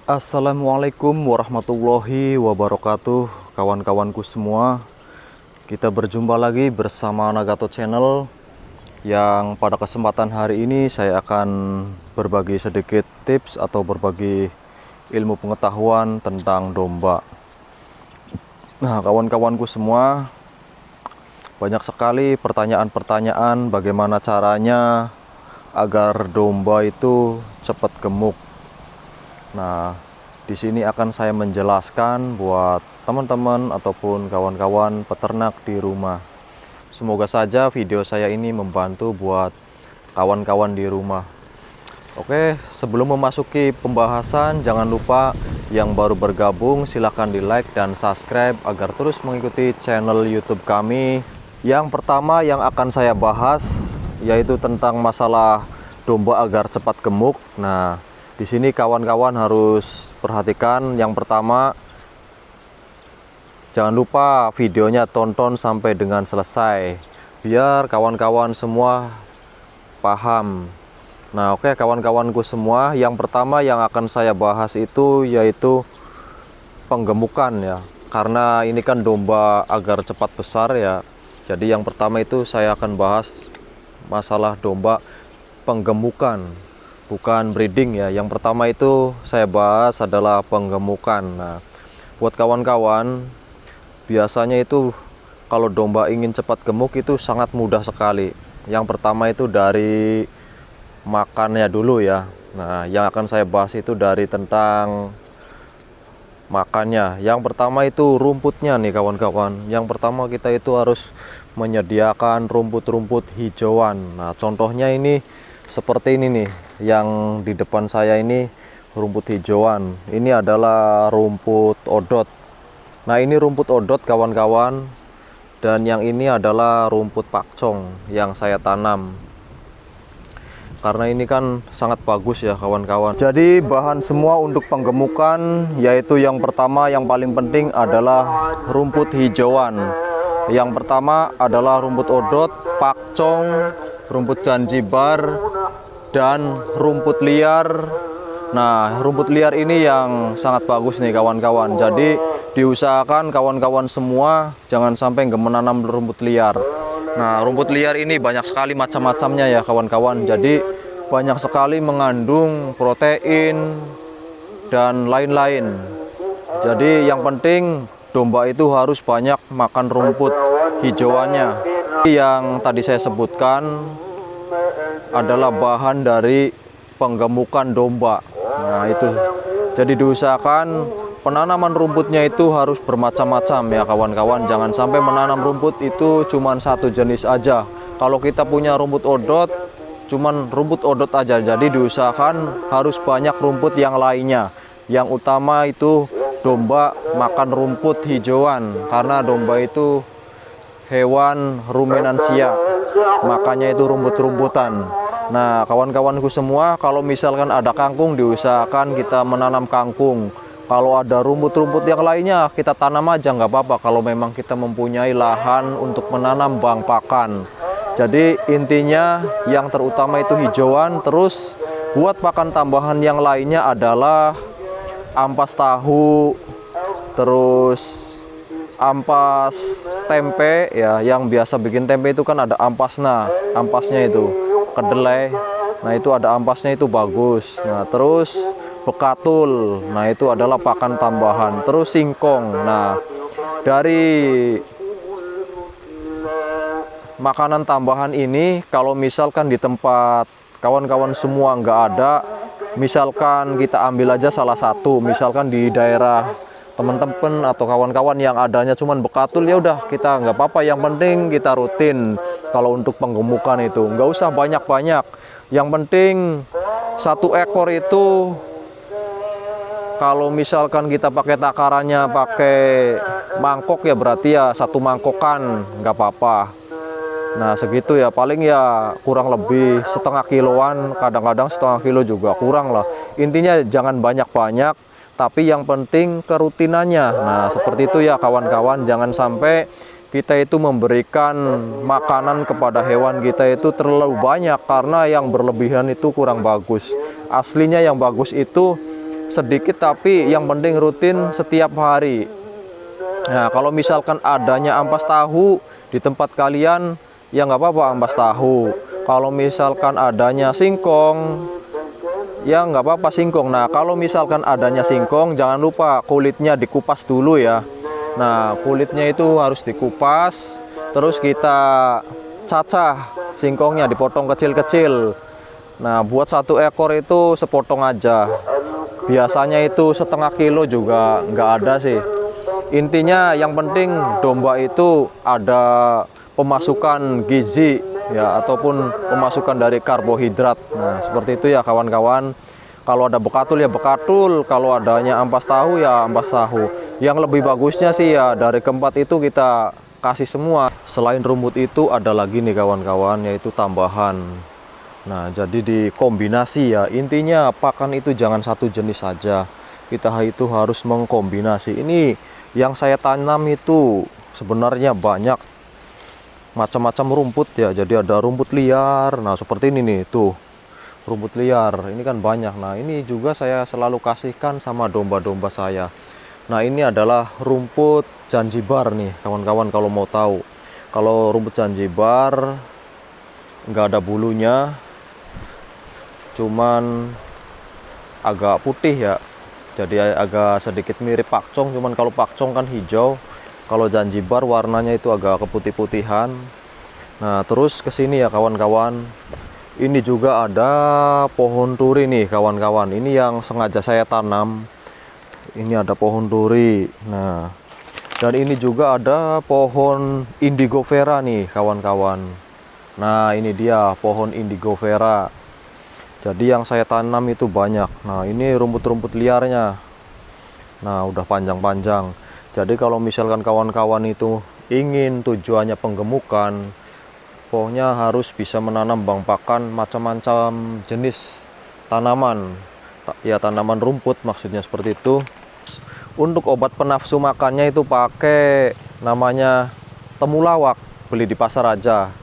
Assalamualaikum warahmatullahi wabarakatuh, kawan-kawanku semua. Kita berjumpa lagi bersama Nagato Channel, yang pada kesempatan hari ini saya akan berbagi sedikit tips atau berbagi ilmu pengetahuan tentang domba. Nah, kawan-kawanku semua, banyak sekali pertanyaan-pertanyaan bagaimana caranya agar domba itu cepat gemuk. Nah, di sini akan saya menjelaskan buat teman-teman ataupun kawan-kawan peternak di rumah. Semoga saja video saya ini membantu buat kawan-kawan di rumah. Oke, sebelum memasuki pembahasan, jangan lupa yang baru bergabung silahkan di like dan subscribe agar terus mengikuti channel YouTube kami. Yang pertama yang akan saya bahas yaitu tentang masalah domba agar cepat gemuk. Nah, di sini kawan-kawan harus perhatikan. Yang pertama, jangan lupa videonya tonton sampai dengan selesai biar kawan-kawan semua paham. Nah, oke kawan-kawanku semua, yang pertama yang akan saya bahas itu yaitu penggemukan ya. Karena ini kan domba agar cepat besar ya. Jadi yang pertama itu saya akan bahas masalah domba penggemukan, bukan breeding ya. Yang pertama itu saya bahas adalah penggemukan. Nah, buat kawan-kawan, biasanya itu kalau domba ingin cepat gemuk itu sangat mudah sekali. Yang pertama itu dari makannya dulu ya. Nah, yang akan saya bahas itu dari tentang makannya. Yang pertama itu rumputnya nih kawan-kawan. Yang pertama kita itu harus menyediakan rumput-rumput hijauan. Nah, contohnya ini seperti ini nih, yang di depan saya ini rumput hijauan. Ini adalah rumput odot. Nah, ini rumput odot kawan-kawan, dan yang ini adalah rumput pakcong yang saya tanam. Karena ini kan sangat bagus ya kawan-kawan. Jadi bahan semua untuk penggemukan yaitu yang pertama yang paling penting adalah rumput hijauan. Yang pertama adalah rumput odot, pakcong, rumput Zanzibar, dan rumput liar. Nah, rumput liar ini yang sangat bagus nih kawan-kawan. Jadi diusahakan kawan-kawan semua jangan sampai nggak menanam rumput liar. Nah, rumput liar ini banyak sekali macam-macamnya ya kawan-kawan. Jadi banyak sekali mengandung protein dan lain-lain. Jadi yang penting domba itu harus banyak makan rumput hijauannya. Yang tadi saya sebutkan adalah bahan dari penggemukan domba. Nah, itu jadi diusahakan penanaman rumputnya itu harus bermacam-macam ya kawan-kawan. Jangan sampai menanam rumput itu cuman satu jenis aja. Kalau kita punya rumput odot, cuman rumput odot aja. Jadi diusahakan harus banyak rumput yang lainnya. Yang utama itu domba makan rumput hijauan, karena domba itu hewan ruminansia, makanya itu rumput-rumputan. Nah, kawan-kawanku semua, kalau misalkan ada kangkung diusahakan kita menanam kangkung. Kalau ada rumput-rumput yang lainnya kita tanam aja, nggak apa-apa kalau memang kita mempunyai lahan untuk menanam bang pakan. Jadi intinya yang terutama itu hijauan. Terus buat pakan tambahan yang lainnya adalah ampas tahu, terus ampas tempe ya. Yang biasa bikin tempe itu kan ada ampasnya itu kedelai. Nah, itu ada ampasnya, itu bagus. Nah, terus bekatul, nah itu adalah pakan tambahan. Terus singkong. Nah, dari makanan tambahan ini kalau misalkan di tempat kawan-kawan semua nggak ada, misalkan kita ambil aja salah satu, misalkan di daerah teman-teman atau kawan-kawan yang adanya cuman bekatul, ya udah kita nggak apa-apa, yang penting kita rutin. Kalau untuk penggemukan itu nggak usah banyak-banyak, yang penting satu ekor itu kalau misalkan kita pakai takarannya pakai mangkok ya berarti ya satu mangkokan nggak apa-apa. Nah, segitu ya, paling ya kurang lebih setengah kiloan, kadang-kadang setengah kilo juga kurang lah. Intinya jangan banyak-banyak, tapi yang penting kerutinannya. Nah, seperti itu ya kawan-kawan, jangan sampai kita itu memberikan makanan kepada hewan kita itu terlalu banyak, karena yang berlebihan itu kurang bagus. Aslinya yang bagus itu sedikit tapi yang penting rutin setiap hari. Nah, kalau misalkan adanya ampas tahu di tempat kalian, ya nggak apa-apa ampas tahu. Kalau misalkan adanya singkong, ya nggak apa-apa singkong. Nah, kalau misalkan adanya singkong, jangan lupa kulitnya dikupas dulu ya. Nah, kulitnya itu harus dikupas, terus kita cacah singkongnya, dipotong kecil-kecil. Nah, buat satu ekor itu sepotong aja. Biasanya itu setengah kilo juga nggak ada sih. Intinya yang penting domba itu ada pemasukan gizi ya, ataupun pemasukan dari karbohidrat. Nah, seperti itu ya kawan-kawan. Kalau ada bekatul ya bekatul, kalau adanya ampas tahu ya ampas tahu. Yang lebih bagusnya sih ya dari keempat itu kita kasih semua. Selain rumput itu ada lagi nih kawan-kawan, yaitu tambahan. Nah, jadi dikombinasi ya. Intinya pakan itu jangan satu jenis saja. Kita itu harus mengkombinasi. Ini yang saya tanam itu sebenarnya banyak macam-macam rumput ya. Jadi ada rumput liar. Nah, seperti ini nih, tuh. Rumput liar. Ini kan banyak. Nah, ini juga saya selalu kasihkan sama domba-domba saya. Nah, ini adalah rumput Zanzibar nih, kawan-kawan kalau mau tahu. Kalau rumput Zanzibar nggak ada bulunya, cuman agak putih ya, jadi agak sedikit mirip pakcong, cuman kalau pakcong kan hijau, kalau Zanzibar warnanya itu agak keputih-putihan. Nah, terus kesini ya kawan-kawan, ini juga ada pohon turi nih kawan-kawan, ini yang sengaja saya tanam. Ini ada pohon turi. Nah, dan ini juga ada pohon indigo vera nih kawan-kawan. Nah, ini dia pohon indigo vera. Jadi yang saya tanam itu banyak. Nah, ini rumput-rumput liarnya. Nah, udah panjang-panjang. Jadi kalau misalkan kawan-kawan itu ingin tujuannya penggemukan, pokoknya harus bisa menanam bang pakan macam-macam jenis tanaman. Ya, tanaman rumput maksudnya seperti itu. Untuk obat penafsu makannya itu pakai namanya temulawak. Beli di pasar aja.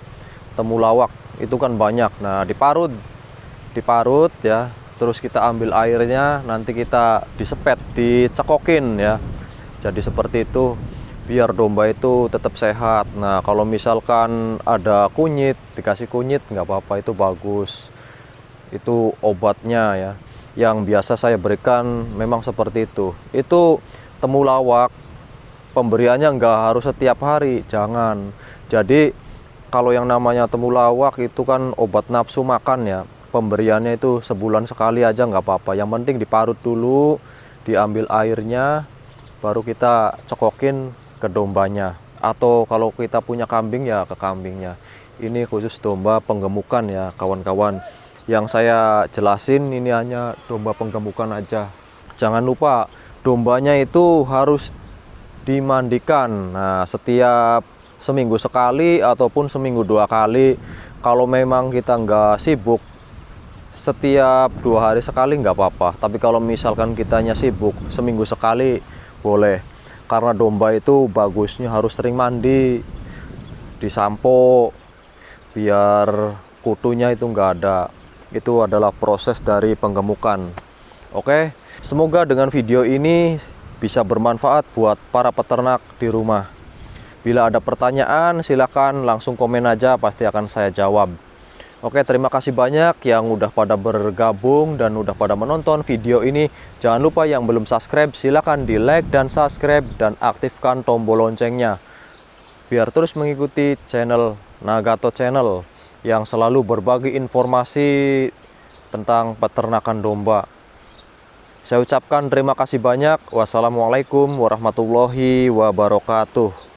Temulawak itu kan banyak. Nah, diparut ya, terus kita ambil airnya, nanti kita disepet, dicekokin ya. Jadi seperti itu biar domba itu tetap sehat. Nah, kalau misalkan ada kunyit, dikasih kunyit nggak apa-apa, itu bagus. Itu obatnya ya. Yang biasa saya berikan memang seperti itu. Itu temulawak, pemberiannya nggak harus setiap hari, jangan. Jadi kalau yang namanya temulawak itu kan obat nafsu makan ya. Pemberiannya itu sebulan sekali aja nggak apa-apa. Yang penting diparut dulu, diambil airnya, baru kita cekokin ke dombanya. Atau kalau kita punya kambing ya ke kambingnya. Ini khusus domba penggemukan ya kawan-kawan. Yang saya jelasin ini hanya domba penggemukan aja. Jangan lupa dombanya itu harus dimandikan. Nah, setiap seminggu sekali ataupun seminggu 2 kali. Kalau memang kita nggak sibuk, setiap 2 hari sekali nggak apa-apa. Tapi kalau misalkan kitanya sibuk, seminggu sekali boleh. Karena domba itu bagusnya harus sering mandi, disampo, biar kutunya itu nggak ada. Itu adalah proses dari penggemukan. Oke, semoga dengan video ini bisa bermanfaat buat para peternak di rumah. Bila ada pertanyaan, silakan langsung komen aja, pasti akan saya jawab. Oke, terima kasih banyak yang udah pada bergabung dan udah pada menonton video ini. Jangan lupa yang belum subscribe, silakan di like dan subscribe dan aktifkan tombol loncengnya. Biar terus mengikuti channel Nagato Channel yang selalu berbagi informasi tentang peternakan domba. Saya ucapkan terima kasih banyak. Wassalamualaikum warahmatullahi wabarakatuh.